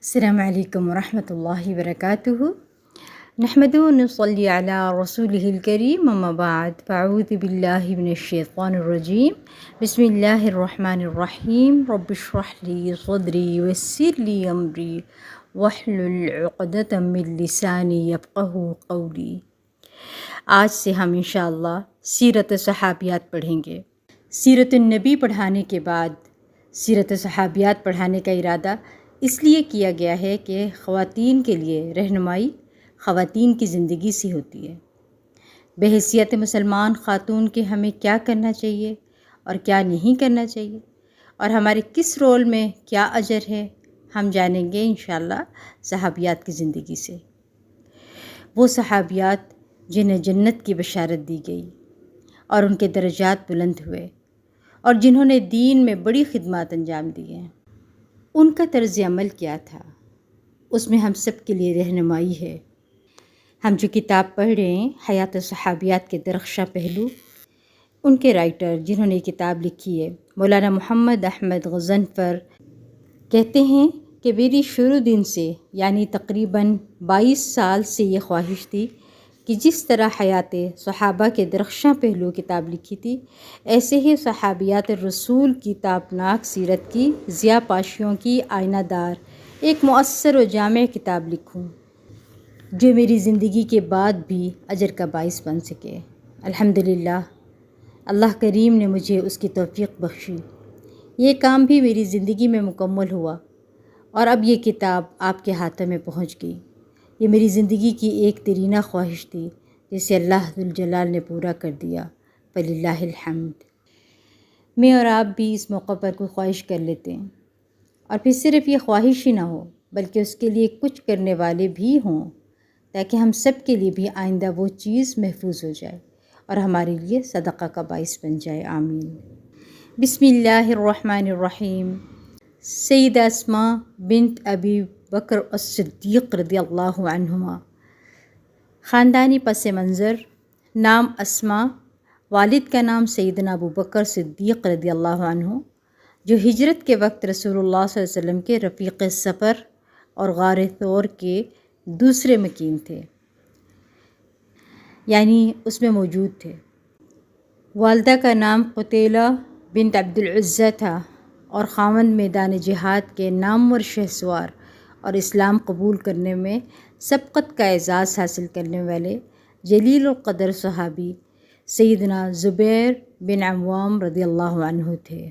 السلام علیکم ورحمۃ اللہ وبرکاتہ نحمدہ ونصلی علی رسولہ الکریم اما بعد فاعوذ باللہ من الشیطان الرجیم بسم اللہ الرحمن الرحیم رب اشرح لی صدری ویسر لی امری واحلل عقدۃ من لسانی یفقہوا قولی۔ آج سے ہم انشاءاللہ سیرت صحابیات پڑھیں گے۔ سیرت النبی پڑھانے کے بعد سیرت صحابیات پڑھانے کا ارادہ اس لیے کیا گیا ہے کہ خواتین کے لیے رہنمائی خواتین کی زندگی سے ہوتی ہے۔ بحیثیت مسلمان خاتون کے ہمیں کیا کرنا چاہیے اور کیا نہیں کرنا چاہیے، اور ہمارے کس رول میں کیا اجر ہے، ہم جانیں گے انشاءاللہ صحابیات کی زندگی سے۔ وہ صحابیات جنہیں جنت کی بشارت دی گئی اور ان کے درجات بلند ہوئے، اور جنہوں نے دین میں بڑی خدمات انجام دی ہیں، ان کا طرز عمل کیا تھا، اس میں ہم سب کے لیے رہنمائی ہے۔ ہم جو کتاب پڑھ رہے ہیں حیات صحابیات کے درخشاں پہلو، ان کے رائٹر جنہوں نے یہ کتاب لکھی ہے مولانا محمد احمد غضنفر کہتے ہیں کہ میری شروع دن سے یعنی تقریباً 22 سال سے یہ خواہش تھی کہ جس طرح حیات صحابہ کے درخشاں پہلو کتاب لکھی تھی، ایسے ہی صحابیات الرسول کی تابناک سیرت کی ضیاء پاشیوں کی آئینہ دار ایک مؤثر و جامع کتاب لکھوں جو میری زندگی کے بعد بھی اجر کا باعث بن سکے۔ الحمدللہ اللہ کریم نے مجھے اس کی توفیق بخشی۔ یہ کام بھی میری زندگی میں مکمل ہوا اور اب یہ کتاب آپ کے ہاتھوں میں پہنچ گئی۔ یہ میری زندگی کی ایک دیرینہ خواہش تھی جسے اللہ ذوالجلال نے پورا کر دیا، فللہ الحمد۔ میں اور آپ بھی اس موقع پر کوئی خواہش کر لیتے ہیں، اور پھر صرف یہ خواہش ہی نہ ہو بلکہ اس کے لیے کچھ کرنے والے بھی ہوں، تاکہ ہم سب کے لیے بھی آئندہ وہ چیز محفوظ ہو جائے اور ہمارے لیے صدقہ کا باعث بن جائے، آمین۔ بسم اللہ الرحمن الرحیم۔ سیدہ اسماء بنت ابی بکر الصدیق رضی اللہ عنہما۔ خاندانی پس منظر: نام اسماء، والد کا نام سیدنا ابو بکر صدیق رضی اللہ عنہ، جو ہجرت کے وقت رسول اللہ صلی اللہ علیہ وسلم کے رفیق سفر اور غار ثور کے دوسرے مکین تھے، یعنی اس میں موجود تھے۔ والدہ کا نام قتیلہ بنت عبد العزہ تھا اور خاوند میدان جہاد کے نامور شہسوار اور اسلام قبول کرنے میں سبقت کا اعزاز حاصل کرنے والے جلیل القدر صحابی سیدنا زبیر بن عوام رضی اللہ عنہ تھے۔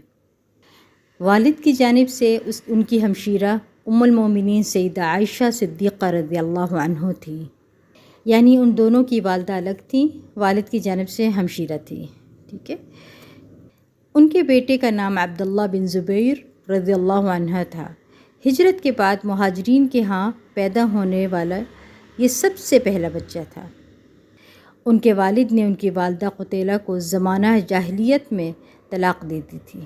والد کی جانب سے ان کی ہمشیرہ ام المومنین سیدہ عائشہ صدیقہ رضی اللہ عنہ تھی، یعنی ان دونوں کی والدہ الگ تھیں، والد کی جانب سے ہمشیرہ تھی، ٹھیک ہے۔ ان کے بیٹے کا نام عبداللہ بن زبیر رضی اللہ عنہ تھا۔ ہجرت کے بعد مہاجرین کے ہاں پیدا ہونے والا یہ سب سے پہلا بچہ تھا۔ ان کے والد نے ان کی والدہ قتیلہ کو زمانہ جاہلیت میں طلاق دے دی تھی۔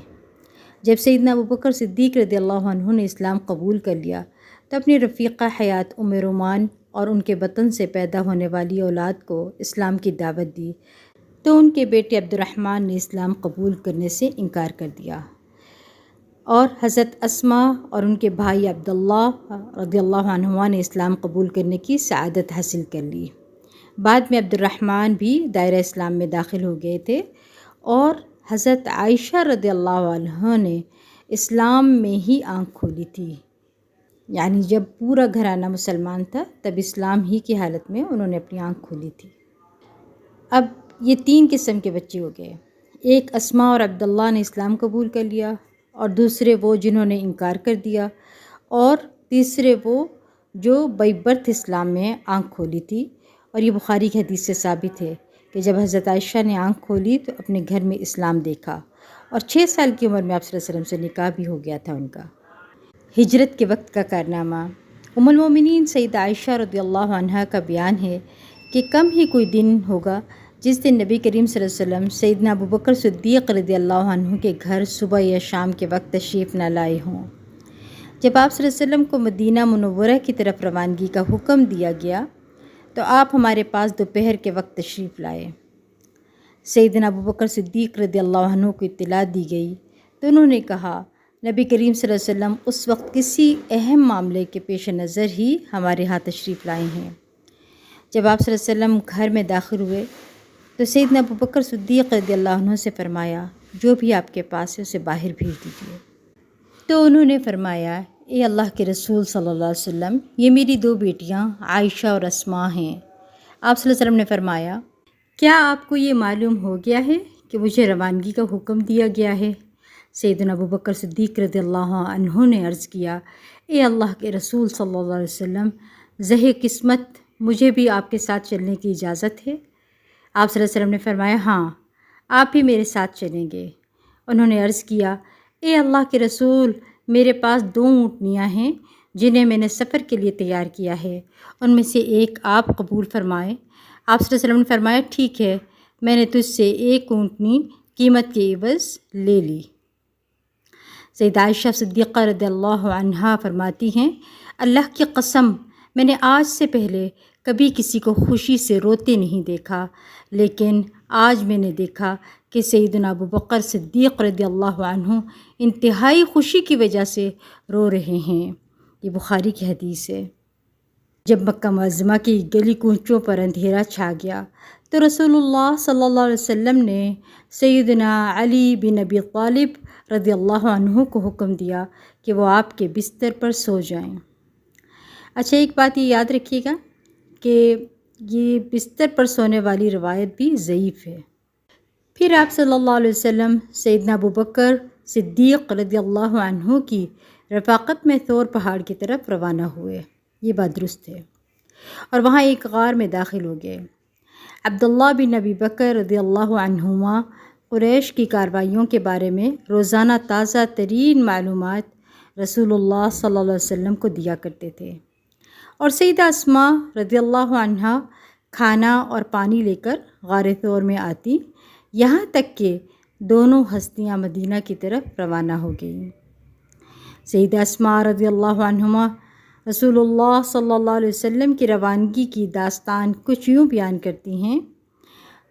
جب سیدنا ابوبکر صدیق رضی اللہ عنہ نے اسلام قبول کر لیا تو اپنی رفیقہ حیات ام رومان اور ان کے بطن سے پیدا ہونے والی اولاد کو اسلام کی دعوت دی، تو ان کے بیٹے عبد الرحمن نے اسلام قبول کرنے سے انکار کر دیا، اور حضرت اسماء اور ان کے بھائی عبداللہ رضی اللہ عنہما نے اسلام قبول کرنے کی سعادت حاصل کر لی۔ بعد میں عبد الرحمن بھی دائرہ اسلام میں داخل ہو گئے تھے، اور حضرت عائشہ رضی اللہ عنہ نے اسلام میں ہی آنکھ کھولی تھی، یعنی جب پورا گھرانہ مسلمان تھا تب اسلام ہی کی حالت میں انہوں نے اپنی آنکھ کھولی تھی۔ اب یہ 3 قسم کے بچے ہو گئے، ایک اسماء اور عبداللہ نے اسلام قبول کر لیا، اور دوسرے وہ جنہوں نے انکار کر دیا، اور تیسرے وہ جو بائی برتھ اسلام میں آنکھ کھولی تھی۔ اور یہ بخاری کی حدیث سے ثابت ہے کہ جب حضرت عائشہ نے آنکھ کھولی تو اپنے گھر میں اسلام دیکھا، اور 6 سال کی عمر میں آپ صلی اللہ علیہ وسلم سے نکاح بھی ہو گیا تھا ان کا۔ ہجرت کے وقت کا کارنامہ: ام المومنین سیدہ عائشہ رضی اللہ عنہا کا بیان ہے کہ کم ہی کوئی دن ہوگا جس دن نبی کریم صلی اللہ علیہ وسلم سیدنا ابوبکر صدیق رضی اللہ عنہ کے گھر صبح یا شام کے وقت تشریف نہ لائے ہوں۔ جب آپ صلی اللہ علیہ وسلم کو مدینہ منورہ کی طرف روانگی کا حکم دیا گیا تو آپ ہمارے پاس دوپہر کے وقت تشریف لائے۔ سیدنا ابوبکر صدیق رضی اللہ عنہ کو اطلاع دی گئی تو انہوں نے کہا نبی کریم صلی اللہ علیہ وسلم اس وقت کسی اہم معاملے کے پیش نظر ہی ہمارے ہاں تشریف لائے ہیں۔ جب آپ صلی اللہ علیہ وسلم گھر میں داخل ہوئے تو سیدنا ابوبکر صدیق رضی اللہ عنہ سے فرمایا جو بھی آپ کے پاس ہے اسے باہر بھیج دیجیے۔ تو انہوں نے فرمایا اے اللہ کے رسول صلی اللہ علیہ وسلم، یہ میری 2 بیٹیاں عائشہ اور اسماء ہیں۔ آپ صلی اللہ علیہ وسلم نے فرمایا کیا آپ کو یہ معلوم ہو گیا ہے کہ مجھے روانگی کا حکم دیا گیا ہے؟ سیدنا ابوبکر صدیق رضی اللہ عنہ نے عرض کیا اے اللہ کے رسول صلی اللہ علیہ وسلم، زہ قسمت، مجھے بھی آپ کے ساتھ چلنے کی اجازت ہے؟ آپ صلی اللہ علیہ وسلم نے فرمایا ہاں، آپ بھی میرے ساتھ چلیں گے۔ انہوں نے عرض کیا اے اللہ کے رسول، میرے پاس 2 اونٹنیاں ہیں جنہیں میں نے سفر کے لیے تیار کیا ہے، ان میں سے ایک آپ قبول فرمائیں۔ آپ صلی اللہ علیہ وسلم نے فرمایا ٹھیک ہے، میں نے تجھ سے 1 اونٹنی قیمت کے عوض لے لی۔ سیدہ عائشہ صدیقہ رضی اللہ عنہا فرماتی ہیں اللہ کی قسم، میں نے آج سے پہلے کبھی کسی کو خوشی سے روتے نہیں دیکھا، لیکن آج میں نے دیکھا کہ سیدنا ابوبکر صدیق رضی اللہ عنہ انتہائی خوشی کی وجہ سے رو رہے ہیں۔ یہ بخاری کی حدیث ہے۔ جب مکہ معظمہ کی گلی کوچوں پر اندھیرا چھا گیا تو رسول اللہ صلی اللہ علیہ وسلم نے سیدنا علی بن ابی طالب رضی اللہ عنہ کو حکم دیا کہ وہ آپ کے بستر پر سو جائیں۔ اچھا، ایک بات یہ یاد رکھیے گا کہ یہ بستر پر سونے والی روایت بھی ضعیف ہے۔ پھر آپ صلی اللہ علیہ وسلم سیدنا ابوبکر صدیق رضی اللہ عنہ کی رفاقت میں طور پہاڑ کی طرف روانہ ہوئے، یہ بات درست ہے، اور وہاں ایک غار میں داخل ہو گئے۔ عبداللہ بن ابی بکر رضی اللہ عنہما قریش کی کارروائیوں کے بارے میں روزانہ تازہ ترین معلومات رسول اللہ صلی اللہ علیہ وسلم کو دیا کرتے تھے، اور سیدہ اسماء رضی اللہ عنہا کھانا اور پانی لے کر غار ثور میں آتی، یہاں تک کہ دونوں ہستیاں مدینہ کی طرف روانہ ہو گئیں۔ سیدہ اسماء رضی اللہ عنہما رسول اللہ صلی اللہ علیہ وسلم کی روانگی کی داستان کچھ یوں بیان کرتی ہیں،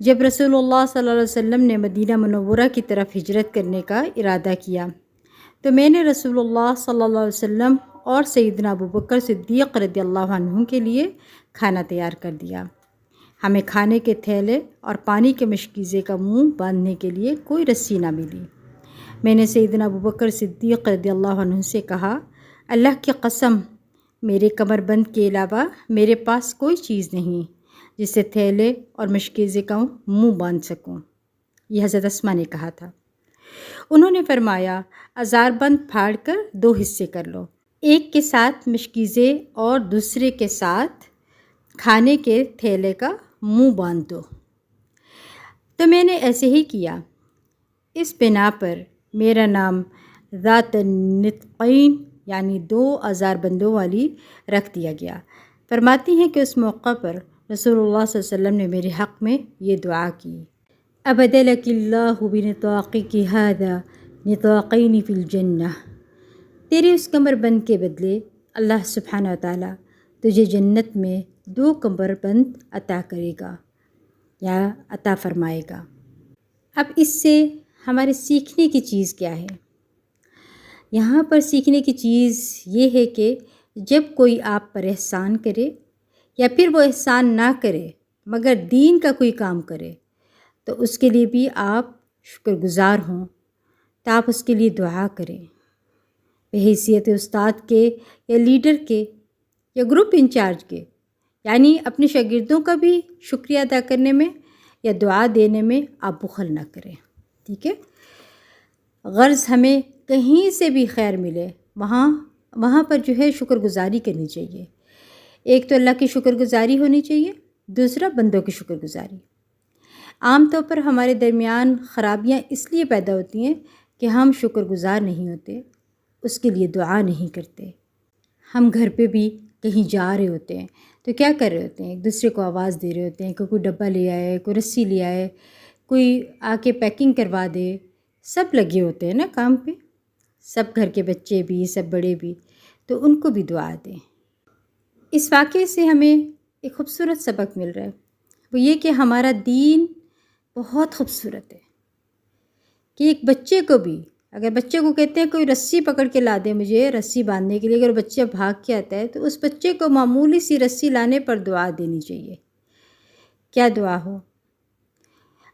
جب رسول اللہ صلی اللہ علیہ وسلم نے مدینہ منورہ کی طرف ہجرت کرنے کا ارادہ کیا تو میں نے رسول اللہ صلی اللہ علیہ وسلم اور سیدنا ابوبکر صدیق رضی اللہ عنہ کے لیے کھانا تیار کر دیا۔ ہمیں کھانے کے تھیلے اور پانی کے مشکیزے کا منہ باندھنے کے لیے کوئی رسی نہ ملی۔ میں نے سیدنا ابوبکر صدیق رضی اللہ عنہ سے کہا اللہ کی قسم، میرے کمر بند کے علاوہ میرے پاس کوئی چیز نہیں جس سے تھیلے اور مشکیزے کا منہ باندھ سکوں۔ یہ حضرت اسماء نے کہا تھا۔ انہوں نے فرمایا ازار بند پھاڑ کر 2 حصے کر لو، ایک کے ساتھ مشکیزے اور دوسرے کے ساتھ کھانے کے تھیلے کا منہ باندھ دو۔ تو میں نے ایسے ہی کیا۔ اس بنا پر میرا نام ذات النطقین یعنی 2 ازار بندوں والی رکھ دیا گیا۔ فرماتی ہیں کہ اس موقع پر رسول اللہ صلی اللہ علیہ وسلم نے میرے حق میں یہ دعا کی، ابدلک اللہ بنطاقک ھذا نطاقین فی الجنہ، تیرے اس کمر بند کے بدلے اللہ سبحانہ و تعالیٰ تجھے جنت میں 2 کمر بند عطا کرے گا یا عطا فرمائے گا۔ اب اس سے ہمارے سیکھنے کی چیز کیا ہے؟ یہاں پر سیکھنے کی چیز یہ ہے کہ جب کوئی آپ پر احسان کرے یا پھر وہ احسان نہ کرے مگر دین کا کوئی کام کرے تو اس کے لیے بھی آپ شکر گزار ہوں، تو آپ اس کے لیے دعا کریں بحیثیت استاد کے یا لیڈر کے یا گروپ انچارج کے، یعنی اپنے شاگردوں کا بھی شکریہ ادا کرنے میں یا دعا دینے میں آپ بخل نہ کریں، ٹھیک ہے؟ غرض ہمیں کہیں سے بھی خیر ملے وہاں پر جو ہے شکر گزاری کرنی چاہیے۔ ایک تو اللہ کی شکر گزاری ہونی چاہیے، دوسرا بندوں کی شکر گزاری۔ عام طور پر ہمارے درمیان خرابیاں اس لیے پیدا ہوتی ہیں کہ ہم شکر گزار نہیں ہوتے، اس کے لیے دعا نہیں کرتے۔ ہم گھر پہ بھی کہیں جا رہے ہوتے ہیں تو کیا کر رہے ہوتے ہیں؟ ایک دوسرے کو آواز دے رہے ہوتے ہیں کہ کوئی ڈبہ لے آئے، کوئی رسی لے آئے، کوئی آ کے پیکنگ کروا دے، سب لگے ہوتے ہیں نا کام پہ، سب گھر کے بچے بھی، سب بڑے بھی، تو ان کو بھی دعا دیں۔ اس واقعے سے ہمیں ایک خوبصورت سبق مل رہا ہے، وہ یہ کہ ہمارا دین بہت خوبصورت ہے کہ ایک بچے کو بھی اگر بچے کو کہتے ہیں کوئی رسی پکڑ کے لا دے مجھے رسی باندھنے کے لیے، اگر بچہ بھاگ کے آتا ہے تو اس بچے کو معمولی سی رسی لانے پر دعا دینی چاہیے۔ کیا دعا ہو؟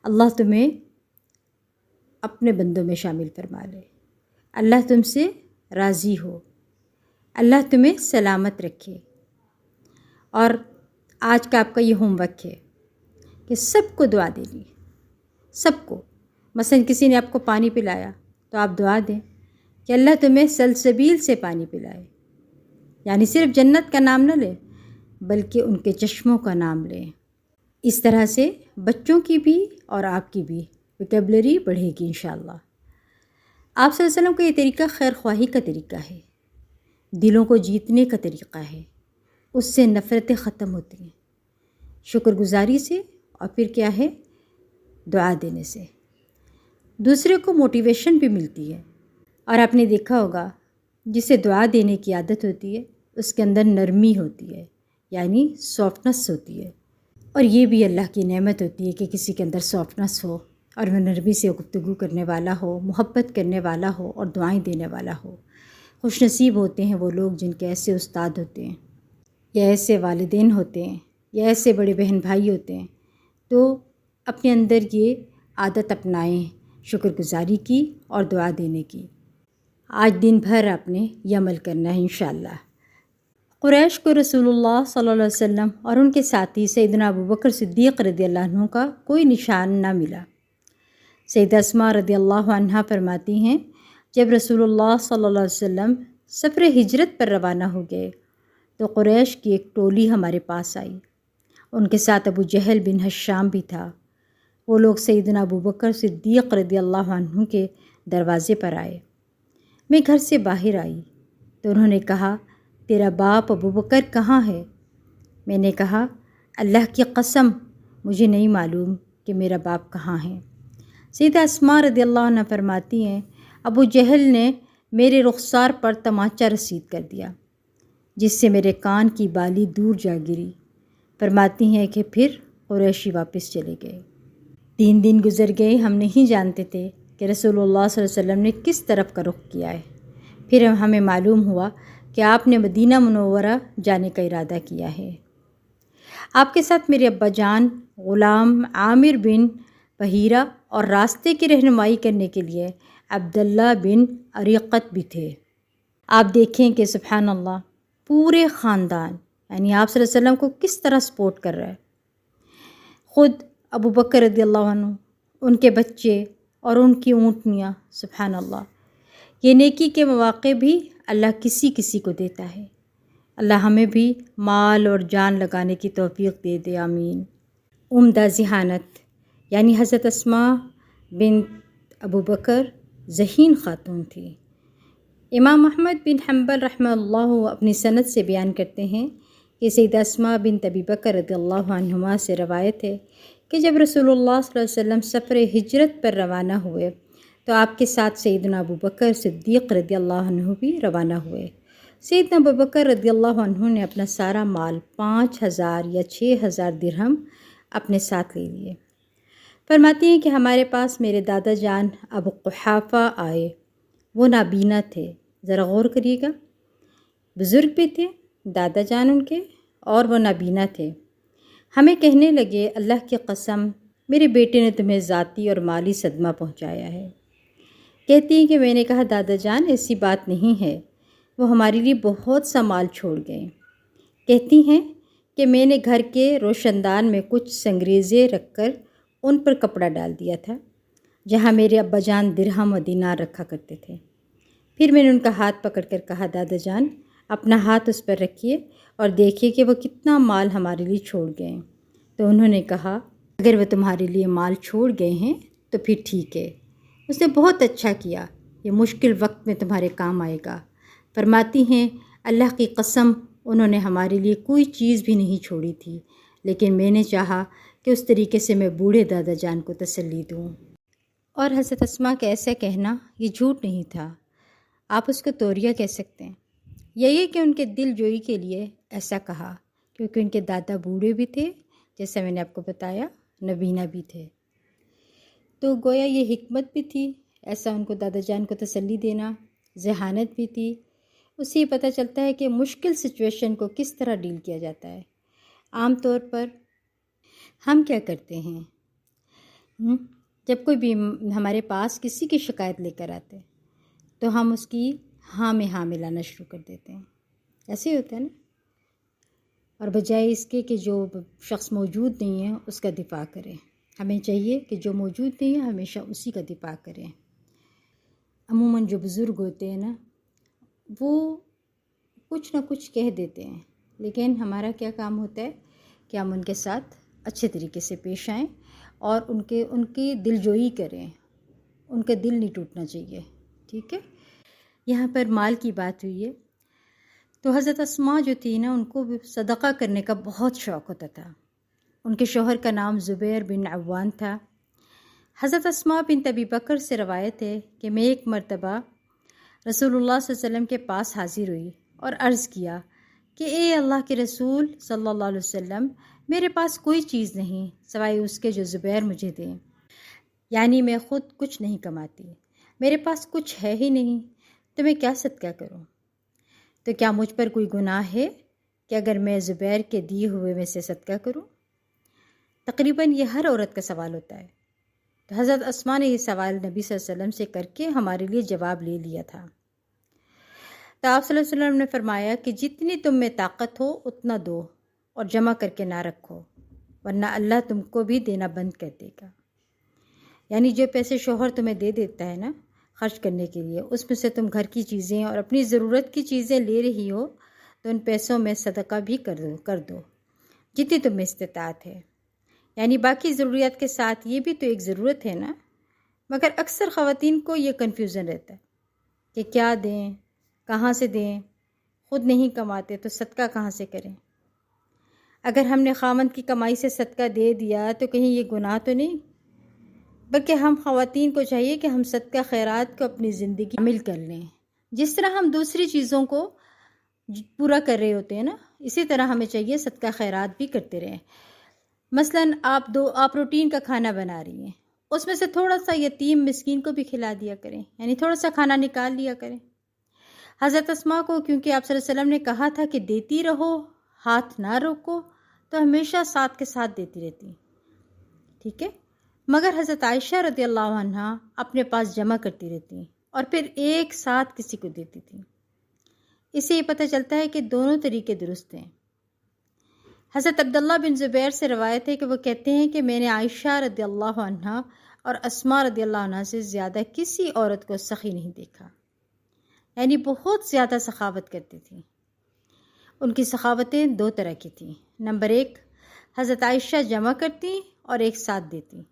اللہ تمہیں اپنے بندوں میں شامل فرما لے، اللہ تم سے راضی ہو، اللہ تمہیں سلامت رکھے۔ اور آج کا آپ کا یہ ہوم ورک ہے کہ سب کو دعا دینی، سب کو۔ مثلا کسی نے آپ کو پانی پلایا تو آپ دعا دیں کہ اللہ تمہیں سلسبیل سے پانی پلائے، یعنی صرف جنت کا نام نہ لیں بلکہ ان کے چشموں کا نام لیں۔ اس طرح سے بچوں کی بھی اور آپ کی بھی ویکیبلری بڑھے گی انشاءاللہ۔ آپ صلی اللہ علیہ وسلم کا یہ طریقہ خیر خواہی کا طریقہ ہے، دلوں کو جیتنے کا طریقہ ہے، اس سے نفرتیں ختم ہوتی ہیں، شکر گزاری سے، اور پھر کیا ہے، دعا دینے سے دوسرے کو موٹیویشن بھی ملتی ہے۔ اور آپ نے دیکھا ہوگا جسے دعا دینے کی عادت ہوتی ہے اس کے اندر نرمی ہوتی ہے، یعنی سافٹنس ہوتی ہے، اور یہ بھی اللہ کی نعمت ہوتی ہے کہ کسی کے اندر سافٹنس ہو اور وہ نرمی سے گفتگو کرنے والا ہو، محبت کرنے والا ہو اور دعائیں دینے والا ہو۔ خوش نصیب ہوتے ہیں وہ لوگ جن کے ایسے استاد ہوتے ہیں، یا ایسے والدین ہوتے ہیں، یا ایسے بڑے بہن بھائی ہوتے ہیں۔ تو اپنے اندر یہ عادت اپنائیں شکر گزاری کی اور دعا دینے کی۔ آج دن بھر آپ نے یہ عمل کرنا ہے انشاءاللہ۔ قریش کو رسول اللہ صلی اللہ علیہ وسلم اور ان کے ساتھی سیدنا ابوبکر صدیق رضی اللہ عنہ کا کوئی نشان نہ ملا۔ سیدہ اسماء رضی اللہ عنہا فرماتی ہیں جب رسول اللہ صلی اللہ علیہ وسلم سفر ہجرت پر روانہ ہو گئے تو قریش کی ایک ٹولی ہمارے پاس آئی، ان کے ساتھ ابو جہل بن ہشام بھی تھا۔ وہ لوگ سیدنا ابوبکر صدیق رضی اللہ عنہ کے دروازے پر آئے۔ میں گھر سے باہر آئی تو انہوں نے کہا تیرا باپ ابوبکر کہاں ہے؟ میں نے کہا اللہ کی قسم مجھے نہیں معلوم کہ میرا باپ کہاں ہے۔ سیدہ اسماء رضی اللہ عنہ فرماتی ہیں ابو جہل نے میرے رخسار پر تمانچہ رسید کر دیا جس سے میرے کان کی بالی دور جا گری۔ فرماتی ہیں کہ پھر قریشی واپس چلے گئے۔ 3 دن گزر گئے، ہم نہیں جانتے تھے کہ رسول اللہ صلی اللہ علیہ وسلم نے کس طرف کا رخ کیا ہے۔ پھر ہمیں معلوم ہوا کہ آپ نے مدینہ منورہ جانے کا ارادہ کیا ہے۔ آپ کے ساتھ میرے ابا جان غلام عامر بن بحیرہ اور راستے کی رہنمائی کرنے کے لیے عبداللہ بن عریقت بھی تھے۔ آپ دیکھیں کہ سبحان اللہ پورے خاندان یعنی آپ صلی اللہ علیہ وسلم کو کس طرح سپورٹ کر رہا ہے۔ خود ابو بکر رضی اللہ عنہ، ان کے بچے اور ان کی اونٹنیاں، سبحان اللہ۔ یہ نیکی کے مواقع بھی اللہ کسی کسی کو دیتا ہے۔ اللہ ہمیں بھی مال اور جان لگانے کی توفیق دے دے، آمین۔ عمدہ ذہانت یعنی حضرت اسماء بنت ابو بکر ذہین خاتون تھی۔ امام احمد بن حنبل رحمہ اللہ اپنی سند سے بیان کرتے ہیں کہ سیدہ اسماء بنت ابی بکر رضی اللہ عنہما سے روایت ہے کہ جب رسول اللہ صلی اللہ علیہ وسلم سفر ہجرت پر روانہ ہوئے تو آپ کے ساتھ سیدنا ابو بکر صدیق رضی اللہ عنہ بھی روانہ ہوئے۔ سیدنا ابو بکر رضی اللہ عنہ نے اپنا سارا مال 5000 یا 6000 درہم اپنے ساتھ لے لیے۔ فرماتی ہیں کہ ہمارے پاس میرے دادا جان ابو قحافہ آئے، وہ نابینا تھے، ذرا غور کریے گا، بزرگ بھی تھے دادا جان ان کے اور وہ نابینا تھے۔ ہمیں کہنے لگے اللہ کی قسم میرے بیٹے نے تمہیں ذاتی اور مالی صدمہ پہنچایا ہے۔ کہتی ہیں کہ میں نے کہا دادا جان ایسی بات نہیں ہے، وہ ہمارے لیے بہت سا مال چھوڑ گئے۔ کہتی ہیں کہ میں نے گھر کے روشن دان میں کچھ سنگریزے رکھ کر ان پر کپڑا ڈال دیا تھا جہاں میرے ابا جان درہم و دینار رکھا کرتے تھے۔ پھر میں نے ان کا ہاتھ پکڑ کر کہا دادا جان اپنا ہاتھ اس پر رکھیے اور دیکھیے کہ وہ کتنا مال ہمارے لیے چھوڑ گئے ہیں۔ تو انہوں نے کہا اگر وہ تمہارے لیے مال چھوڑ گئے ہیں تو پھر ٹھیک ہے، اس نے بہت اچھا کیا، یہ مشکل وقت میں تمہارے کام آئے گا۔ فرماتی ہیں اللہ کی قسم انہوں نے ہمارے لیے کوئی چیز بھی نہیں چھوڑی تھی، لیکن میں نے چاہا کہ اس طریقے سے میں بوڑھے دادا جان کو تسلی دوں۔ اور حضرت اسماء کا ایسا کہنا یہ جھوٹ نہیں تھا، آپ اس کو توریہ کہہ سکتے ہیں۔ یہی کہ ان کے دل جوئی کے لیے ایسا کہا کیونکہ ان کے دادا بوڑھے بھی تھے، جیسا میں نے آپ کو بتایا، نبینا بھی تھے۔ تو گویا یہ حکمت بھی تھی، ایسا ان کو دادا جان کو تسلی دینا ذہانت بھی تھی۔ اس سے یہ پتہ چلتا ہے کہ مشکل سچویشن کو کس طرح ڈیل کیا جاتا ہے۔ عام طور پر ہم کیا کرتے ہیں، جب کوئی بھی ہمارے پاس کسی کی شکایت لے کر آتے تو ہم اس کی ہاں میں ہاں ملانا شروع کر دیتے ہیں، ایسے ہی ہوتا ہے نا، اور بجائے اس کے کہ جو شخص موجود نہیں ہے اس کا دفاع کریں۔ ہمیں چاہیے کہ جو موجود نہیں ہے ہمیشہ اسی کا دفاع کریں۔ عموماً جو بزرگ ہوتے ہیں نا وہ کچھ نہ کچھ کہہ دیتے ہیں، لیکن ہمارا کیا کام ہوتا ہے کہ ہم ان کے ساتھ اچھے طریقے سے پیش آئیں اور ان کی دل جوئی کریں، ان کا دل نہیں ٹوٹنا چاہیے، ٹھیک ہے۔ یہاں پر مال کی بات ہوئی ہے تو حضرت اسماء جو تھی نا ان کو بھی صدقہ کرنے کا بہت شوق ہوتا تھا۔ ان کے شوہر کا نام زبیر بن عوان تھا۔ حضرت اسماء بنت ابی بکر سے روایت ہے کہ میں ایک مرتبہ رسول اللہ صلی اللہ علیہ وسلم کے پاس حاضر ہوئی اور عرض کیا کہ اے اللہ کے رسول صلی اللہ علیہ وسلم، میرے پاس کوئی چیز نہیں سوائے اس کے جو زبیر مجھے دیں، یعنی میں خود کچھ نہیں کماتی، میرے پاس کچھ ہے ہی نہیں، تو میں کیا صدقہ کروں؟ تو کیا مجھ پر کوئی گناہ ہے کہ اگر میں زبیر کے دیے ہوئے میں سے صدقہ کروں؟ تقریباً یہ ہر عورت کا سوال ہوتا ہے۔ تو حضرت اسماء نے یہ سوال نبی صلی اللہ علیہ وسلم سے کر کے ہمارے لیے جواب لے لیا تھا۔ تو آپ صلی اللہ علیہ وسلم نے فرمایا کہ جتنی تم میں طاقت ہو اتنا دو اور جمع کر کے نہ رکھو، ورنہ اللہ تم کو بھی دینا بند کر دے گا۔ یعنی جو پیسے شوہر تمہیں دے دیتا ہے نا خرچ کرنے کے لیے، اس میں سے تم گھر کی چیزیں اور اپنی ضرورت کی چیزیں لے رہی ہو تو ان پیسوں میں صدقہ بھی کر دو جتنی تم میں استطاعت ہے۔ یعنی باقی ضروریات کے ساتھ یہ بھی تو ایک ضرورت ہے نا، مگر اکثر خواتین کو یہ کنفیوژن رہتا ہے کہ کیا دیں، کہاں سے دیں، خود نہیں کماتے تو صدقہ کہاں سے کریں۔ اگر ہم نے خاوند کی کمائی سے صدقہ دے دیا تو کہیں یہ گناہ تو نہیں؟ بلکہ ہم خواتین کو چاہیے کہ ہم صدقہ خیرات کو اپنی زندگی شامل کر لیں، جس طرح ہم دوسری چیزوں کو پورا کر رہے ہوتے ہیں نا، اسی طرح ہمیں چاہیے صدقہ خیرات بھی کرتے رہیں۔ مثلاً آپ روٹین کا کھانا بنا رہی ہیں، اس میں سے تھوڑا سا یتیم مسکین کو بھی کھلا دیا کریں، یعنی تھوڑا سا کھانا نکال لیا کریں۔ حضرت اسماء کو کیونکہ آپ صلی اللہ علیہ وسلم نے کہا تھا کہ دیتی رہو، ہاتھ نہ روکو، تو ہمیشہ ساتھ کے ساتھ دیتی رہتی، ٹھیک ہے۔ مگر حضرت عائشہ رضی اللہ عنہا اپنے پاس جمع کرتی رہتی اور پھر ایک ساتھ کسی کو دیتی تھی۔ اس سے یہ پتہ چلتا ہے کہ دونوں طریقے درست ہیں۔ حضرت عبداللہ بن زبیر سے روایت ہے کہ وہ کہتے ہیں کہ میں نے عائشہ رضی اللہ عنہا اور اسماء رضی اللہ عنہا سے زیادہ کسی عورت کو سخی نہیں دیکھا، یعنی بہت زیادہ سخاوت کرتی تھی۔ ان کی سخاوتیں دو طرح کی تھیں۔ نمبر ایک، حضرت عائشہ جمع کرتی اور ایک ساتھ دیتی،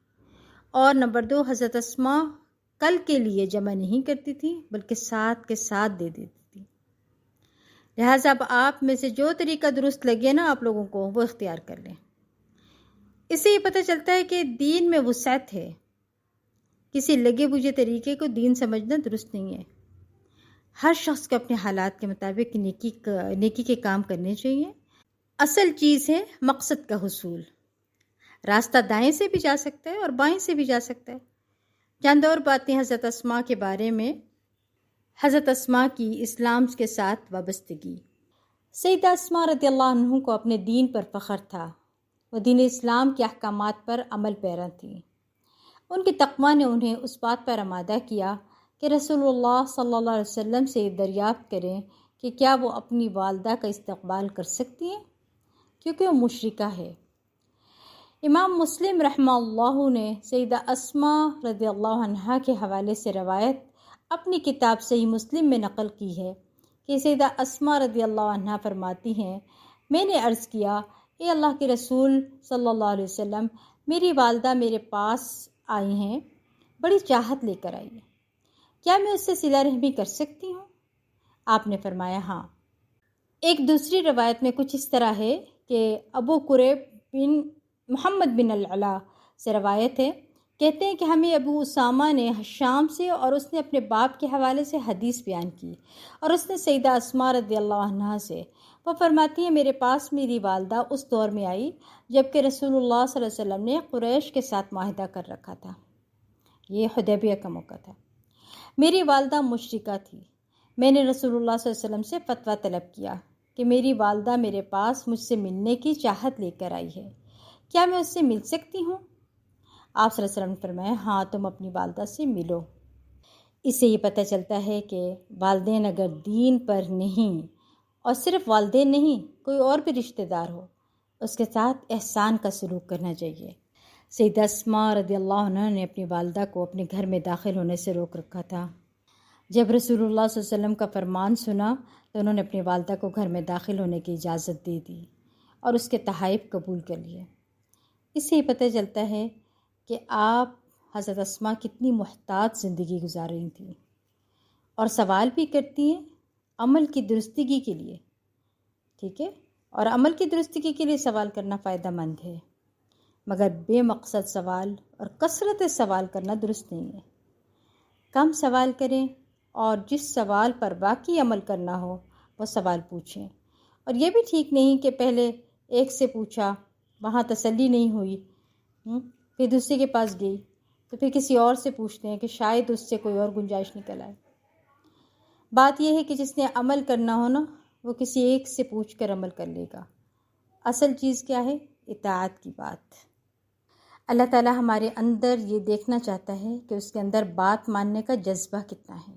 اور نمبر دو، حضرت اسماء کل کے لیے جمع نہیں کرتی تھی بلکہ ساتھ کے ساتھ دے دیتی تھی۔ لہٰذا اب آپ میں سے جو طریقہ درست لگے نا آپ لوگوں کو وہ اختیار کر لیں۔ اس سے یہ پتہ چلتا ہے کہ دین میں وسعت ہے، کسی لگے بجھے طریقے کو دین سمجھنا درست نہیں ہے۔ ہر شخص کو اپنے حالات کے مطابق نیکی کے کام کرنے چاہیے۔ اصل چیز ہے مقصد کا حصول۔ راستہ دائیں سے بھی جا سکتا ہے اور بائیں سے بھی جا سکتا ہے۔ چند اور باتیں حضرت اسماء کے بارے میں۔ حضرت اسماء کی اسلام کے ساتھ وابستگی۔ سیدہ اسماء رضی اللہ عنہ کو اپنے دین پر فخر تھا، وہ دین اسلام کے احکامات پر عمل پیرا تھیں۔ ان کی تقویٰ نے انہیں اس بات پر آمادہ کیا کہ رسول اللہ صلی اللہ علیہ وسلم سے دریافت کریں کہ کیا وہ اپنی والدہ کا استقبال کر سکتی ہیں، کیونکہ وہ مشرکہ ہے۔ امام مسلم رحمہ اللہ نے سیدہ اسماء رضی اللہ عنہا کے حوالے سے روایت اپنی کتاب صحیح مسلم میں نقل کی ہے کہ سیدہ اسماء رضی اللہ عنہا فرماتی ہیں، میں نے عرض کیا، اے اللہ کے رسول صلی اللہ علیہ وسلم، میری والدہ میرے پاس آئی ہیں، بڑی چاہت لے کر آئی ہے، کیا میں اس سے صلہ رحمی کر سکتی ہوں؟ آپ نے فرمایا ہاں۔ ایک دوسری روایت میں کچھ اس طرح ہے کہ ابو قریب بن محمد بن العلا سے روایت ہے، کہتے ہیں کہ ہمیں ابو اسامہ نے شام سے اور اس نے اپنے باپ کے حوالے سے حدیث بیان کی، اور اس نے سیدہ اسماء رضی اللہ عنہا سے، وہ فرماتی ہیں میرے پاس میری والدہ اس دور میں آئی جبکہ رسول اللہ صلی اللہ علیہ وسلم نے قریش کے ساتھ معاہدہ کر رکھا تھا، یہ حدیبیہ کا موقع تھا۔ میری والدہ مشرکہ تھی۔ میں نے رسول اللہ صلی اللہ علیہ وسلم سے فتویٰ طلب کیا کہ میری والدہ میرے پاس مجھ سے ملنے کی چاہت لے کر آئی ہے، کیا میں اس سے مل سکتی ہوں؟ آپ صلی اللہ علیہ وسلم نے فرمایا، ہاں تم اپنی والدہ سے ملو۔ اس سے یہ پتہ چلتا ہے کہ والدین اگر دین پر نہیں، اور صرف والدین نہیں، کوئی اور بھی رشتہ دار ہو، اس کے ساتھ احسان کا سلوک کرنا چاہیے۔ سیدہ اسماء رضی اللہ عنہ نے اپنی والدہ کو اپنے گھر میں داخل ہونے سے روک رکھا تھا۔ جب رسول اللہ صلی اللہ علیہ وسلم کا فرمان سنا تو انہوں نے اپنی والدہ کو گھر میں داخل ہونے کی اجازت دے دی اور اس کے تحائف قبول کر لیے۔ اس سے یہ پتہ چلتا ہے کہ آپ حضرت اسماء کتنی محتاط زندگی گزار رہی تھیں اور سوال بھی کرتی ہیں عمل کی درستگی کے لیے، ٹھیک ہے؟ اور عمل کی درستگی کے لیے سوال کرنا فائدہ مند ہے، مگر بے مقصد سوال اور کثرت سوال کرنا درست نہیں ہے۔ کم سوال کریں اور جس سوال پر باقی عمل کرنا ہو وہ سوال پوچھیں۔ اور یہ بھی ٹھیک نہیں کہ پہلے ایک سے پوچھا، وہاں تسلی نہیں ہوئی، پھر دوسرے کے پاس گئی تو پھر کسی اور سے پوچھتے ہیں کہ شاید اس سے کوئی اور گنجائش نکل آئے۔ بات یہ ہے کہ جس نے عمل کرنا ہو نا، وہ کسی ایک سے پوچھ کر عمل کر لے گا۔ اصل چیز کیا ہے؟ اطاعت کی بات۔ اللہ تعالیٰ ہمارے اندر یہ دیکھنا چاہتا ہے کہ اس کے اندر بات ماننے کا جذبہ کتنا ہے۔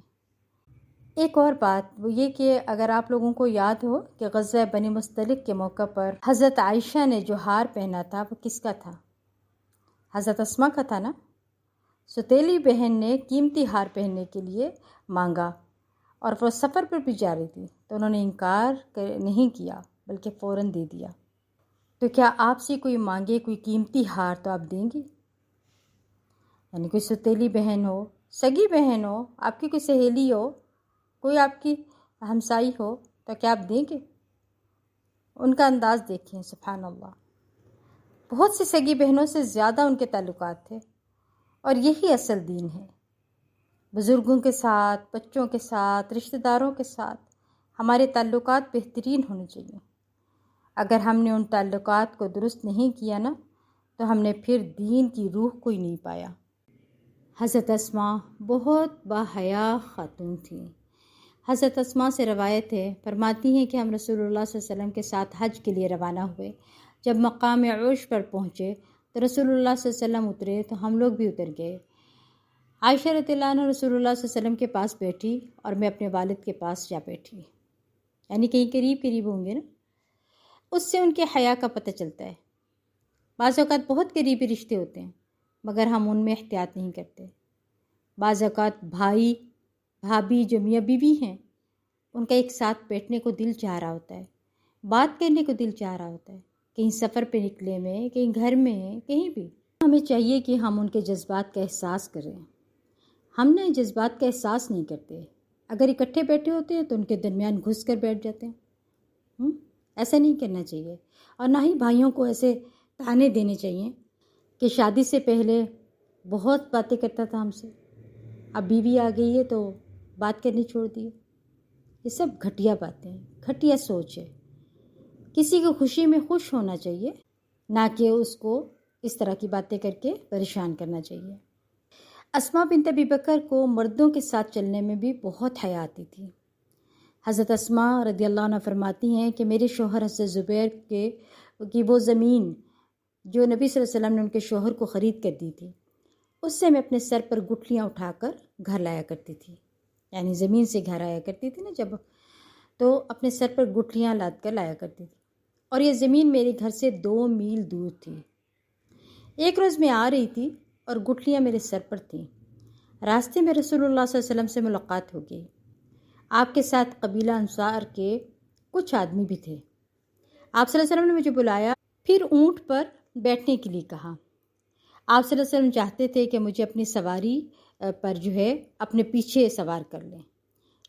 ایک اور بات وہ یہ کہ اگر آپ لوگوں کو یاد ہو کہ غزوہ بنی مصطلق کے موقع پر حضرت عائشہ نے جو ہار پہنا تھا وہ کس کا تھا؟ حضرت اسماء کا تھا نا۔ ستیلی بہن نے قیمتی ہار پہننے کے لیے مانگا اور وہ سفر پر بھی جا رہی تھی تو انہوں نے انکار نہیں کیا بلکہ فوراً دے دیا۔ تو کیا آپ سے کوئی مانگے کوئی قیمتی ہار تو آپ دیں گے؟ یعنی کوئی ستیلی بہن ہو، سگی بہن ہو، آپ کی کوئی سہیلی ہو، کوئی آپ کی ہمسائی ہو، تو کیا آپ دیں گے؟ ان کا انداز دیکھیں، سبحان اللہ، بہت سی سگی بہنوں سے زیادہ ان کے تعلقات تھے، اور یہی اصل دین ہے۔ بزرگوں کے ساتھ، بچوں کے ساتھ، رشتہ داروں کے ساتھ ہمارے تعلقات بہترین ہونے چاہیے۔ اگر ہم نے ان تعلقات کو درست نہیں کیا نا تو ہم نے پھر دین کی روح کو ہی نہیں پایا۔ حضرت اسماء بہت باحیا خاتون تھیں۔ حضرت اسماء سے روایت ہے، فرماتی ہیں کہ ہم رسول اللہ صلی اللہ علیہ وسلم کے ساتھ حج کے لیے روانہ ہوئے۔ جب مقام عرش پر پہنچے تو رسول اللہ صلی اللہ علیہ وسلم اترے تو ہم لوگ بھی اتر گئے۔ عائشہ رضی اللہ عنہ رسول اللہ صلی اللہ علیہ وسلم کے پاس بیٹھی اور میں اپنے والد کے پاس جا بیٹھی، یعنی کہیں قریب قریب ہوں گے نا۔ اس سے ان کے حیا کا پتہ چلتا ہے۔ بعض اوقات بہت قریبی رشتے ہوتے ہیں مگر ہم ان میں احتیاط نہیں کرتے۔ بعض اوقات بھائی بھابھی جو میاں بیوی ہیں ان کا ایک ساتھ بیٹھنے کو دل چاہ رہا ہوتا ہے، بات کرنے کو دل چاہ رہا ہوتا ہے، کہیں سفر پہ نکلے میں، کہیں گھر میں، کہیں بھی۔ ہمیں چاہیے کہ ہم ان کے جذبات کا احساس کریں۔ ہم نے جذبات کا احساس نہیں کرتے، اگر اکٹھے بیٹھے ہوتے ہیں تو ان کے درمیان گھس کر بیٹھ جاتے ہیں۔ ایسا نہیں کرنا چاہیے، اور نہ ہی بھائیوں کو ایسے تانے دینے چاہیے کہ شادی سے پہلے بہت باتیں کرتا تھا ہم سے، اب بیوی آ گئی ہے تو بات کرنی چھوڑ دی۔ یہ سب گھٹیا باتیں ہیں، گھٹیا سوچ ہے۔ کسی کو خوشی میں خوش ہونا چاہیے، نہ کہ اس کو اس طرح کی باتیں کر کے پریشان کرنا چاہیے۔ اسماء بنت ابی بکر کو مردوں کے ساتھ چلنے میں بھی بہت حیا آتی تھی۔ حضرت اسماء رضی اللہ عنہ فرماتی ہیں کہ میرے شوہر حضرت زبیر کی وہ زمین جو نبی صلی اللہ علیہ وسلم نے ان کے شوہر کو خرید کر دی تھی، اس سے میں اپنے سر پر گٹھلیاں اٹھا کر گھر لایا کرتی تھی، یعنی زمین سے گھر آیا کرتی تھی نا جب، تو اپنے سر پر گٹھلیاں لاد کر لایا کرتی تھی، اور یہ زمین میرے گھر سے 2 میل دور تھی۔ ایک روز میں آ رہی تھی اور گٹھلیاں میرے سر پر تھیں۔ راستے میں رسول اللہ صلی اللہ علیہ وسلم سے ملاقات ہو گئی۔ آپ کے ساتھ قبیلہ انصار کے کچھ آدمی بھی تھے۔ آپ صلی اللہ علیہ وسلم نے مجھے بلایا، پھر اونٹ پر بیٹھنے کے لیے کہا۔ آپ صلی اللہ علیہ وسلم چاہتے تھے کہ مجھے اپنی سواری پر جو ہے اپنے پیچھے سوار کر لیں،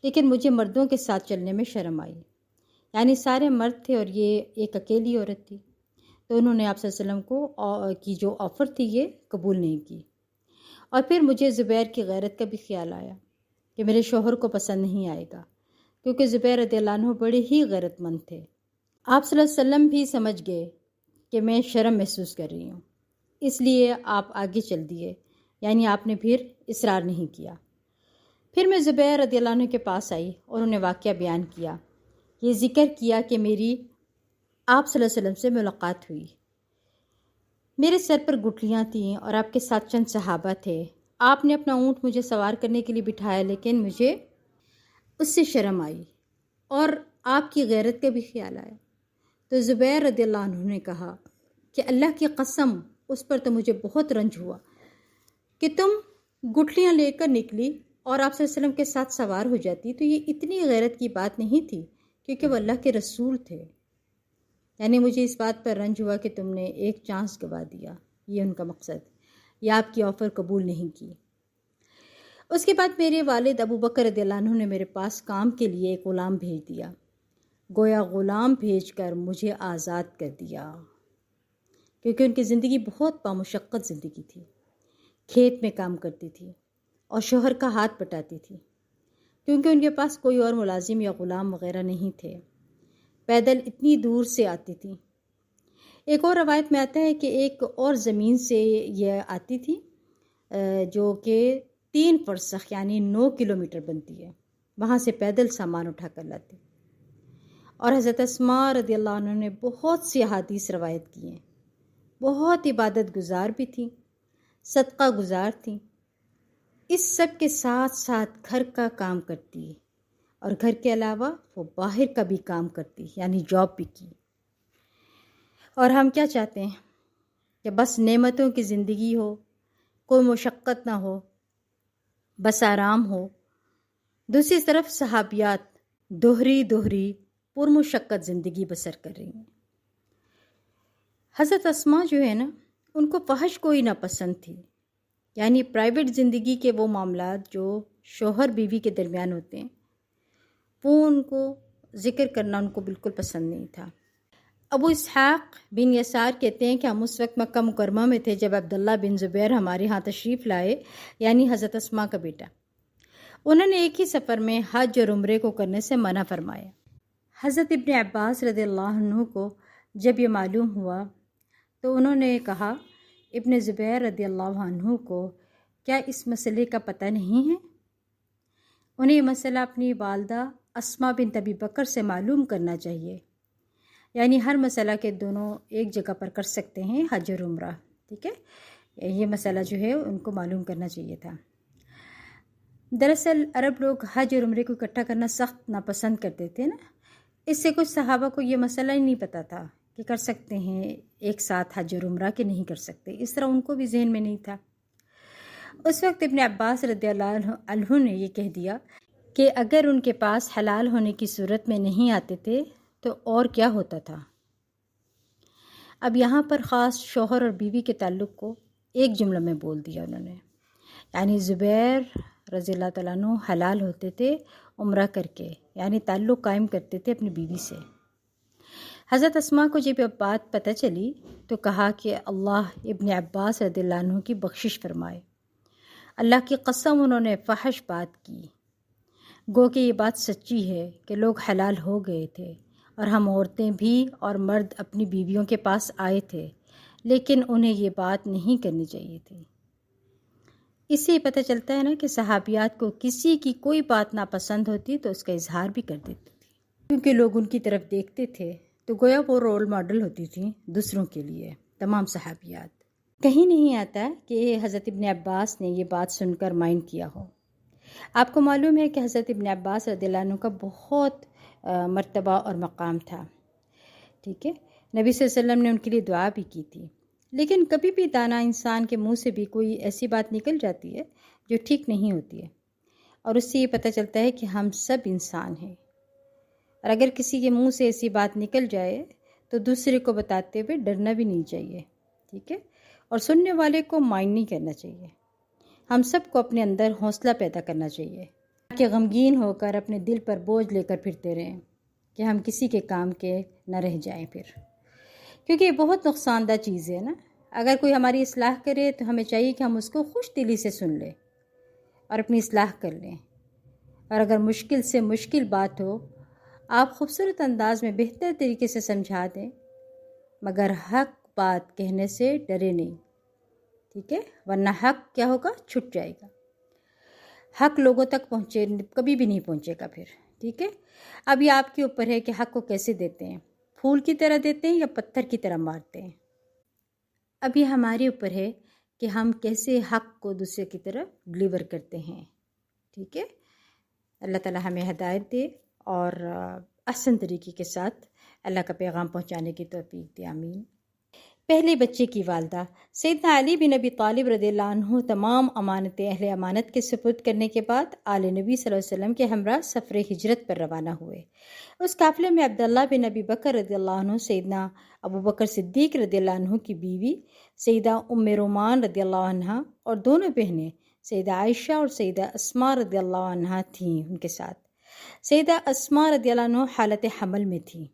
لیکن مجھے مردوں کے ساتھ چلنے میں شرم آئی، یعنی سارے مرد تھے اور یہ ایک اکیلی عورت تھی، تو انہوں نے آپ صلی اللہ علیہ وسلم کو کی جو آفر تھی یہ قبول نہیں کی۔ اور پھر مجھے زبیر کی غیرت کا بھی خیال آیا کہ میرے شوہر کو پسند نہیں آئے گا، کیونکہ زبیر رضی اللہ عنہ بڑے ہی غیرت مند تھے۔ آپ صلی اللہ علیہ وسلم بھی سمجھ گئے کہ میں شرم محسوس کر رہی ہوں، اس لیے آپ آگے چل دیے، یعنی آپ نے پھر اصرار نہیں کیا۔ پھر میں زبیر رضی اللہ عنہ کے پاس آئی اور انہیں واقعہ بیان کیا. یہ ذکر کیا کہ میری آپ صلی اللہ علیہ وسلم سے ملاقات ہوئی. میرے سر پر گٹھلیاں تھیں اور آپ کے ساتھ چند صحابہ تھے. آپ نے اپنا اونٹ مجھے سوار کرنے کے لیے بٹھایا، لیکن مجھے اس سے شرم آئی اور آپ کی غیرت کا بھی خیال آیا. تو زبیر رضی اللہ عنہ نے کہا کہ اللہ کی قسم، اس پر تو مجھے بہت رنج ہوا کہ تم گٹھلیاں لے کر نکلی اور آپ صلی اللہ علیہ وسلم کے ساتھ سوار ہو جاتی. تو یہ اتنی غیرت کی بات نہیں تھی، کیونکہ وہ اللہ کے رسول تھے. یعنی مجھے اس بات پر رنج ہوا کہ تم نے ایک چانس گوا دیا. یہ ان کا مقصد، یا آپ کی آفر قبول نہیں کی. اس کے بعد میرے والد ابو بکر رضی اللہ عنہ نے میرے پاس کام کے لیے ایک غلام بھیج دیا. گویا غلام بھیج کر مجھے آزاد کر دیا، کیونکہ ان کی زندگی بہت بامشقت زندگی تھی. کھیت میں کام کرتی تھی اور شوہر کا ہاتھ بٹاتی تھی، کیونکہ ان کے پاس کوئی اور ملازم یا غلام وغیرہ نہیں تھے. پیدل اتنی دور سے آتی تھی. ایک اور روایت میں آتا ہے کہ ایک اور زمین سے یہ آتی تھی جو کہ 3 فرسخ یعنی 9 کلومیٹر بنتی ہے. وہاں سے پیدل سامان اٹھا کر لاتی. اور حضرت اسماء رضی اللہ عنہ نے بہت سی احادیث روایت کی ہیں. بہت عبادت گزار بھی تھیں، صدقہ گزار تھیں. اس سب کے ساتھ ساتھ گھر کا کام کرتی، اور گھر کے علاوہ وہ باہر کا بھی کام کرتی، یعنی جاب بھی کی. اور ہم کیا چاہتے ہیں کہ بس نعمتوں کی زندگی ہو، کوئی مشقت نہ ہو، بس آرام ہو. دوسری طرف صحابیات دوہری پرمشقت زندگی بسر کر رہی ہیں. حضرت اسماء جو ہے نا، ان کو فحش کوئی ناپسند تھی. یعنی پرائیویٹ زندگی کے وہ معاملات جو شوہر بیوی کے درمیان ہوتے ہیں، وہ ان کو ذکر کرنا ان کو بالکل پسند نہیں تھا. ابو اسحاق بن یسار کہتے ہیں کہ ہم اس وقت مکہ مکرمہ میں تھے جب عبداللہ بن زبیر ہمارے ہاں تشریف لائے، یعنی حضرت اسماء کا بیٹا. انہوں نے ایک ہی سفر میں حج اور عمرے کو کرنے سے منع فرمایا. حضرت ابن عباس رضی اللہ عنہ کو جب یہ معلوم ہوا تو انہوں نے کہا، ابن زبیر رضی اللہ عنہ کو کیا اس مسئلے کا پتہ نہیں ہے؟ انہیں یہ مسئلہ اپنی والدہ اسماء بنت ابی بکر سے معلوم کرنا چاہیے. یعنی ہر مسئلہ کے دونوں ایک جگہ پر کر سکتے ہیں، حج اور عمرہ. ٹھیک ہے، یہ مسئلہ جو ہے ان کو معلوم کرنا چاہیے تھا. دراصل عرب لوگ حج اور عمرے کو اکٹھا کرنا سخت ناپسند کرتے تھے نا. اس سے کچھ صحابہ کو یہ مسئلہ ہی نہیں پتہ تھا کہ کر سکتے ہیں ایک ساتھ حج اور عمرہ کہ نہیں کر سکتے. اس طرح ان کو بھی ذہن میں نہیں تھا. اس وقت ابن عباس رضی اللہ عنہ نے یہ کہہ دیا کہ اگر ان کے پاس حلال ہونے کی صورت میں نہیں آتے تھے تو اور کیا ہوتا تھا. اب یہاں پر خاص شوہر اور بیوی کے تعلق کو ایک جملہ میں بول دیا انہوں نے. یعنی زبیر رضی اللہ تعالیٰ عنہ حلال ہوتے تھے عمرہ کر کے، یعنی تعلق قائم کرتے تھے اپنی بیوی سے. حضرت اسماء کو جب یہ بات پتہ چلی تو کہا کہ اللہ ابن عباس رضی اللہ عنہ کی بخشش فرمائے. اللہ کی قسم انہوں نے فحش بات کی. گو کہ یہ بات سچی ہے کہ لوگ حلال ہو گئے تھے اور ہم عورتیں بھی اور مرد اپنی بیویوں کے پاس آئے تھے، لیکن انہیں یہ بات نہیں کرنی چاہیے تھی. اس سے یہ پتہ چلتا ہے نا کہ صحابیات کو کسی کی کوئی بات ناپسند ہوتی تو اس کا اظہار بھی کر دیتی تھی، کیونکہ لوگ ان کی طرف دیکھتے تھے تو گویا وہ رول ماڈل ہوتی تھیں دوسروں کے لیے. تمام صحابیات. کہیں نہیں آتا کہ حضرت ابن عباس نے یہ بات سن کر مائنڈ کیا ہو. آپ کو معلوم ہے کہ حضرت ابن عباس رضی اللہ عنہ کا بہت مرتبہ اور مقام تھا. ٹھیک ہے، نبی صلی اللہ علیہ وسلم نے ان کے لیے دعا بھی کی تھی. لیکن کبھی بھی دانا انسان کے منہ سے بھی کوئی ایسی بات نکل جاتی ہے جو ٹھیک نہیں ہوتی ہے، اور اس سے یہ پتہ چلتا ہے کہ ہم سب انسان ہیں. اور اگر کسی کے منہ سے ایسی بات نکل جائے تو دوسرے کو بتاتے ہوئے ڈرنا بھی نہیں چاہیے. ٹھیک ہے، اور سننے والے کو مائنڈ نہیں کرنا چاہیے. ہم سب کو اپنے اندر حوصلہ پیدا کرنا چاہیے کہ غمگین ہو کر اپنے دل پر بوجھ لے کر پھرتے رہیں کہ ہم کسی کے کام کے نہ رہ جائیں پھر، کیونکہ یہ بہت نقصان دہ چیز ہے نا. اگر کوئی ہماری اصلاح کرے تو ہمیں چاہیے کہ ہم اس کو خوش دلی سے سن لیں اور اپنی اصلاح کر لیں. اور اگر مشکل سے مشکل بات ہو، آپ خوبصورت انداز میں بہتر طریقے سے سمجھا دیں، مگر حق بات کہنے سے ڈرے نہیں. ٹھیک ہے، ورنہ حق کیا ہوگا، چھٹ جائے گا. حق لوگوں تک پہنچے کبھی بھی نہیں پہنچے گا پھر. ٹھیک ہے. اب یہ آپ کے اوپر ہے کہ حق کو کیسے دیتے ہیں، پھول کی طرح دیتے ہیں یا پتھر کی طرح مارتے ہیں. اب یہ ہمارے اوپر ہے کہ ہم کیسے حق کو دوسرے کی طرف ڈلیور کرتے ہیں. ٹھیک ہے. اللہ تعالیٰ ہمیں ہدایت دے اور احسن طریقے کے ساتھ اللہ کا پیغام پہنچانے کی توفیق دے. آمین. پہلے بچے کی والدہ سیدنا علی بن ابی طالب رضی اللہ عنہ تمام امانتیں اہل امانت کے سپرد کرنے کے بعد آل نبی صلی اللہ علیہ وسلم کے ہمراہ سفر ہجرت پر روانہ ہوئے. اس قافلے میں عبداللہ بن ابی بکر رضی اللہ عنہ، سیدنا ابو بکر صدیق رضی اللہ عنہ کی بیوی سیدہ ام رومان رضی اللہ عنہ اور دونوں بہنیں سیدہ عائشہ اور سیدہ اسماء رضی اللہ عنہ تھیں ان کے ساتھ. سیدہ اسماء رضی اللہ عنہ حالت حمل میں تھیں.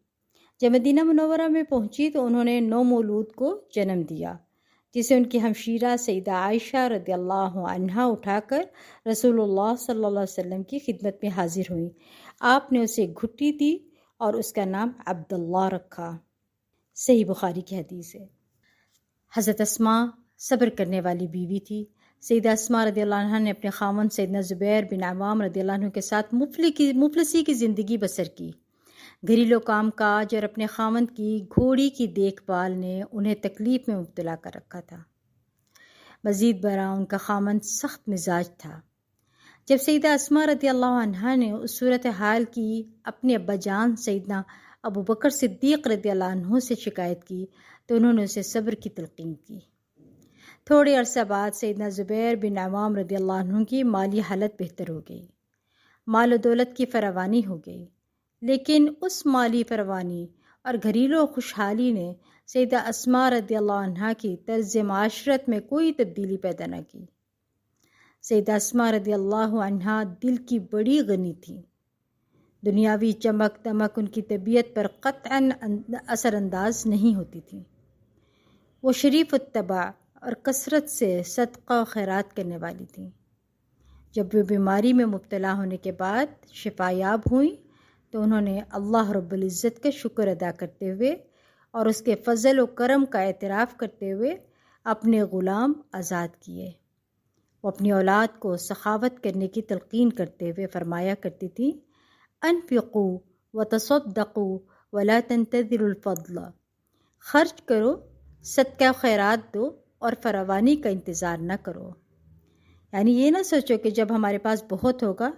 جب مدینہ منورہ میں پہنچی تو انہوں نے نو مولود کو جنم دیا، جسے ان کی ہمشیرہ سیدہ عائشہ رضی اللہ عنہا اٹھا کر رسول اللہ صلی اللہ علیہ وسلم کی خدمت میں حاضر ہوئیں. آپ نے اسے گھٹی دی اور اس کا نام عبداللہ رکھا. صحیح بخاری کی حدیث ہے. حضرت اسماء صبر کرنے والی بیوی تھی. سیدہ اسماء رضی اللہ عنہ نے اپنے خاوند سیدنا زبیر بن عوام رضی اللہ عنہ کے ساتھ مفلسی کی زندگی بسر کی. گھریلو کام کاج اور اپنے خاوند کی گھوڑی کی دیکھ بھال نے انہیں تکلیف میں مبتلا کر رکھا تھا. مزید برآں ان کا خاوند سخت مزاج تھا. جب سیدہ اسماء رضی اللہ عنہا نے اس صورتحال کی اپنے ابا جان سیدنا ابو بکر صدیق رضی اللہ عنہ سے شکایت کی تو انہوں نے اسے صبر کی تلقین کی. تھوڑے عرصہ بعد سیدنا زبیر بن عوام رضی اللہ عنہ کی مالی حالت بہتر ہو گئی، مال و دولت کی فراوانی ہو گئی. لیکن اس مالی فراوانی اور گھریلو خوشحالی نے سیدہ اسماء رضی اللہ عنہا کی طرز معاشرت میں کوئی تبدیلی پیدا نہ کی. سیدہ اسماء رضی اللہ عنہا دل کی بڑی غنی تھیں. دنیاوی چمک دمک ان کی طبیعت پر قطعاً اثر انداز نہیں ہوتی تھیں. وہ شریف الطبع اور کثرت سے صدقہ و خیرات کرنے والی تھیں. جب وہ بیماری میں مبتلا ہونے کے بعد شفا یاب ہوئیں تو انہوں نے اللہ رب العزت کا شکر ادا کرتے ہوئے اور اس کے فضل و کرم کا اعتراف کرتے ہوئے اپنے غلام آزاد کیے. وہ اپنی اولاد کو سخاوت کرنے کی تلقین کرتے ہوئے فرمایا کرتی تھیں: انفقوا وتصدقوا ولا تنتظروا الفضل. خرچ کرو، صدقہ خیرات دو اور فراوانی کا انتظار نہ کرو. یعنی یہ نہ سوچو کہ جب ہمارے پاس بہت ہوگا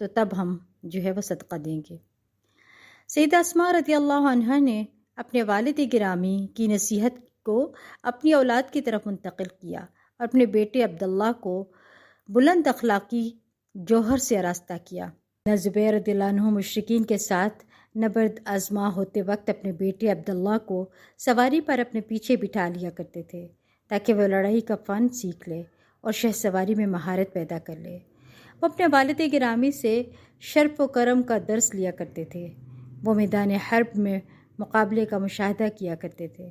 تو تب ہم جو ہے وہ صدقہ دیں گے. سیدہ اسماء رضی اللہ عنہا نے اپنے والد گرامی کی نصیحت کو اپنی اولاد کی طرف منتقل کیا اور اپنے بیٹے عبداللہ کو بلند اخلاقی جوہر سے آراستہ کیا. زبیر رضی اللہ عنہ مشرکین کے ساتھ نبرد آزما ہوتے وقت اپنے بیٹے عبداللہ کو سواری پر اپنے پیچھے بٹھا لیا کرتے تھے تاکہ وہ لڑائی کا فن سیکھ لے اور شہ سواری میں مہارت پیدا کر لے. وہ اپنے والد گرامی سے شرف و کرم کا درس لیا کرتے تھے. وہ میدان حرب میں مقابلے کا مشاہدہ کیا کرتے تھے.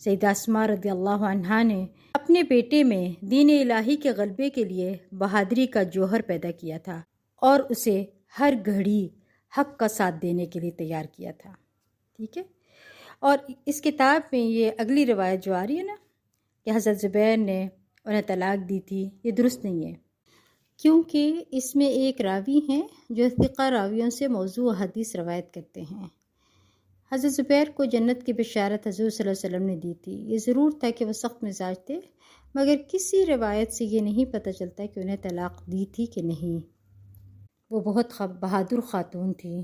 سیدہ اسماء رضی اللہ عنہا نے اپنے بیٹے میں دین الہی کے غلبے کے لیے بہادری کا جوہر پیدا کیا تھا اور اسے ہر گھڑی حق کا ساتھ دینے کے لیے تیار کیا تھا. ٹھیک ہے. اور اس کتاب میں یہ اگلی روایت جو آ رہی ہے نا کہ حضرت زبیر نے انہیں طلاق دی تھی، یہ درست نہیں ہے، کیونکہ اس میں ایک راوی ہیں جو ثقہ راویوں سے موضوع حدیث روایت کرتے ہیں. حضرت زبیر کو جنت کی بشارت حضور صلی اللہ علیہ وسلم نے دی تھی. یہ ضرور تھا کہ وہ سخت مزاج تھے، مگر کسی روایت سے یہ نہیں پتہ چلتا کہ انہیں طلاق دی تھی کہ نہیں. وہ بہت بہادر خاتون تھیں.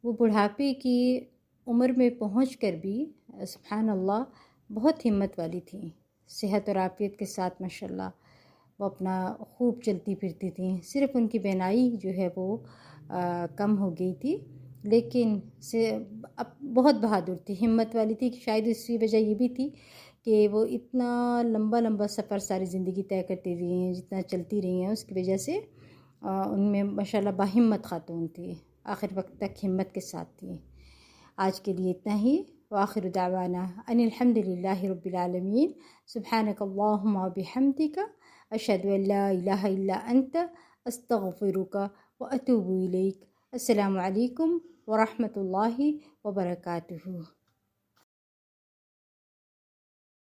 وہ بڑھاپے کی عمر میں پہنچ کر بھی سبحان اللہ بہت ہمت والی تھیں. صحت اور عافیت کے ساتھ ماشاءاللہ وہ اپنا خوب چلتی پھرتی تھیں. صرف ان کی بینائی جو ہے وہ کم ہو گئی تھی، لیکن بہت بہادر تھی، ہمت والی تھی. شاید اس کی وجہ یہ بھی تھی کہ وہ اتنا لمبا سفر ساری زندگی طے کرتی رہی ہیں، جتنا چلتی رہی ہیں، اس کی وجہ سے ان میں ماشاءاللہ باہمت خاتون تھی، آخر وقت تک ہمت کے ساتھ تھی. آج کے لیے اتنا ہی. وآخر دعوانا ان الحمد للہ رب العالمین. سبحانک اللہم وبحمدک اشہد ان لا الہ الا انت استغفرک واتوب الیک. السلام علیکم ورحمۃ اللہ وبرکاتہ.